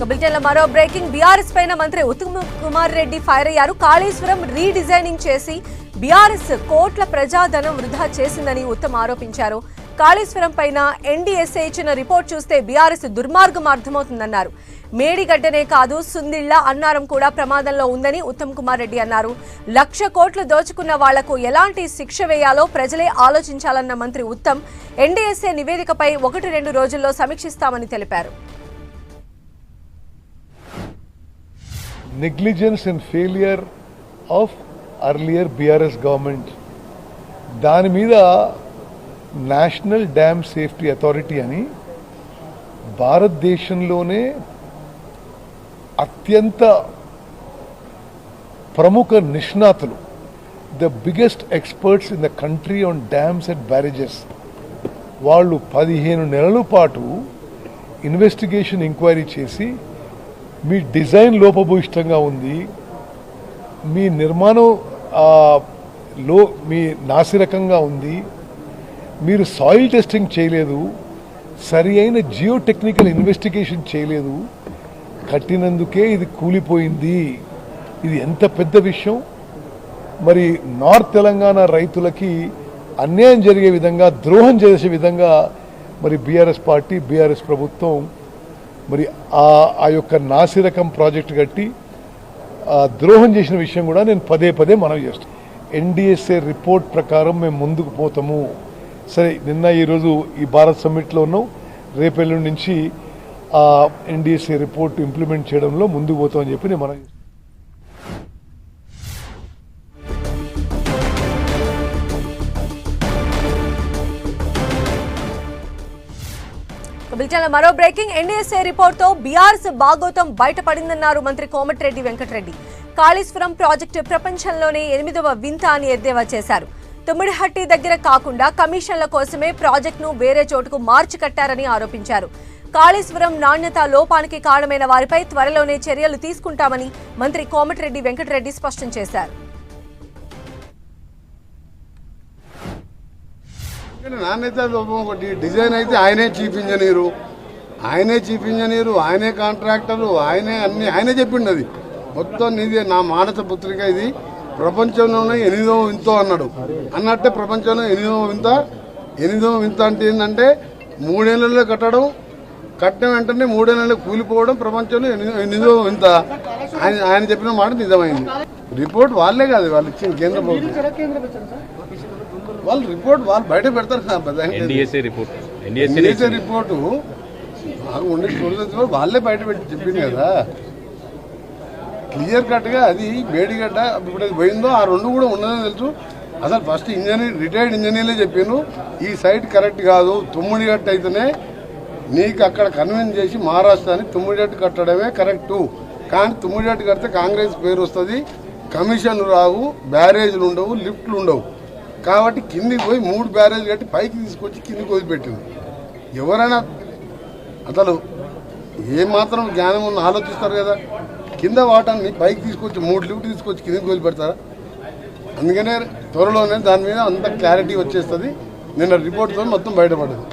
బిల్టన్లో మరో breaking. BRS పైన మంత్రి ఉత్తమ్ కుమార్ రెడ్డి ఫైర్ అయ్యారు. కాళేశ్వరం రీడిజైనింగ్ చేసి బీఆర్ఎస్ కోట్ల ప్రజాధనం వృధా చేసిందని ఉత్తమ్ ఆరోపించారు. కాళేశ్వరం పైన ఎన్డీఎస్ఏ ఇచ్చిన రిపోర్ట్ చూస్తే బీఆర్ఎస్ దుర్మార్గం అర్థమవుతుందన్నారు. మేడిగడ్డనే కాదు సుందిళ్ల అన్నారం కూడా ప్రమాదంలో ఉందని ఉత్తమ్ కుమార్ రెడ్డి అన్నారు. 1,00,000 కోట్లు దోచుకున్న వాళ్లకు ఎలాంటి శిక్ష వేయాలో ప్రజలే ఆలోచించాలన్న మంత్రి ఉత్తమ్ ఎన్డీఎస్ఏ నివేదికపై 1-2 రోజుల్లో సమీక్షిస్తామని తెలిపారు. Negligence and failure of earlier BRS government. దాని మీద నేషనల్ డ్యామ్ సేఫ్టీ అథారిటీ అని భారతదేశంలోనే అత్యంత ప్రముఖ నిష్ణాతులు, the biggest experts in the country on dams and barrages, వాళ్ళు 15 నెలల పాటు ఇన్వెస్టిగేషన్ ఎంక్వైరీ చేసి మీ డిజైన్ లోపభూయిష్టంగా ఉంది, మీ నిర్మాణం మీ నాసిరకంగా ఉంది, మీరు సాయిల్ టెస్టింగ్ చేయలేదు, సరి అయిన జియో టెక్నికల్ ఇన్వెస్టిగేషన్ చేయలేదు, కట్టినందుకే ఇది కూలిపోయింది. ఇది ఎంత పెద్ద విషయం. మరి నార్త్ తెలంగాణ రైతులకి అన్యాయం జరిగే విధంగా, ద్రోహం చేసే విధంగా మరి బీఆర్ఎస్ పార్టీ, బీఆర్ఎస్ ప్రభుత్వం మరి ఆ యొక్క నాసిరకం ప్రాజెక్టు కట్టి ద్రోహం చేసిన విషయం కూడా నేను పదే మనవి చేస్తాను. ఎన్డీఎస్ఏ రిపోర్ట్ ప్రకారం మేము ముందుకు పోతాము. సరే, నిన్న ఈరోజు ఈ భారత్ సమ్మిట్లో ఉన్నాం, రేపెల్లుండి నుంచి ఆ ఎన్డీఎస్ఏ రిపోర్ట్ ఇంప్లిమెంట్ చేయడంలో ముందుకు పోతామని చెప్పి నేను మనవి చేస్తాను. మరో బ్రేకింగ్. ఎన్డీఎస్ఏ రిపోర్ట్ తో బీఆర్ఎస్ బాగోతం బయటపడిందన్నారు మంత్రి కోమటిరెడ్డి వెంకటరెడ్డి. కాళేశ్వరం ప్రాజెక్టు ప్రపంచంలోనే 8వ వింత అని ఎద్దేవా చేశారు. తుమ్మిడిహట్టి దగ్గర కాకుండా కమిషన్ల కోసమే ప్రాజెక్టును వేరే చోటుకు మార్చి కట్టారని ఆరోపించారు. కాళేశ్వరం నాణ్యత లోపానికి కారణమైన వారిపై త్వరలోనే చర్యలు తీసుకుంటామని మంత్రి కోమటిరెడ్డి వెంకటరెడ్డి స్పష్టం చేశారు. నాణ్యత లోపం ఒకటి. డిజైన్ అయితే ఆయనే చీఫ్ ఇంజనీరు, ఆయనే కాంట్రాక్టరు, ఆయనే చెప్పిండు. అది మొత్తం నీది, నా మానస పుత్రిక, ఇది ప్రపంచంలోనే 8వ వింత అన్నాడు. అన్నట్టే ప్రపంచంలో 8వ వింత అంటే ఏంటంటే 3 ఏళ్లలో కట్టడం, కట్టిన వెంటనే 3 ఏళ్లలో కూలిపోవడం ప్రపంచంలో 8వ వింత. ఆయన చెప్పిన మాట నిజమైంది. రిపోర్ట్ వాళ్ళే కాదు, వాళ్ళు ఇచ్చిన కేంద్ర ప్రభుత్వం వాళ్ళు రిపోర్ట్ వాళ్ళు బయట పెడతారు కదా. ఎన్డీఎస్ఏ రిపోర్టు ఉండే వాళ్ళే బయట పెట్టి చెప్పింది కదా క్లియర్ కట్గా. అది మేడిగడ్డ ఇప్పుడు అది పోయిందో ఆ 2 కూడా ఉన్నదని తెలుసు. అసలు ఫస్ట్ రిటైర్డ్ ఇంజనీర్లే చెప్పాను, ఈ సైట్ కరెక్ట్ కాదు, తుమ్మిడిగట్ట అయితేనే నీకు అక్కడ కన్విన్స్ చేసి మహారాష్ట్రాని తుమ్మిడిగట్టు కట్టడమే కరెక్టు. కానీ తుమ్మిడిగట్టు కడితే కాంగ్రెస్ పేరు వస్తుంది, కమిషన్లు రావు, బ్యారేజ్లు ఉండవు, లిఫ్ట్లు ఉండవు. కాబట్టి కిందికి పోయి 3 బ్యారేజ్లు కట్టి పైకి తీసుకొచ్చి కిందికి వదిలిపెట్టింది. ఎవరైనా అసలు ఏమాత్రం జ్ఞానం ఉన్న ఆలోచిస్తారు కదా. కింద వాటాన్ని పైకి తీసుకొచ్చి 3 లిఫ్ట్ తీసుకొచ్చి కిందికి వదిలిపెడతారా? అందుకనే త్వరలోనే దాని మీద అంత క్లారిటీ వచ్చేస్తుంది. నిన్న రిపోర్ట్తో మొత్తం బయటపడింది.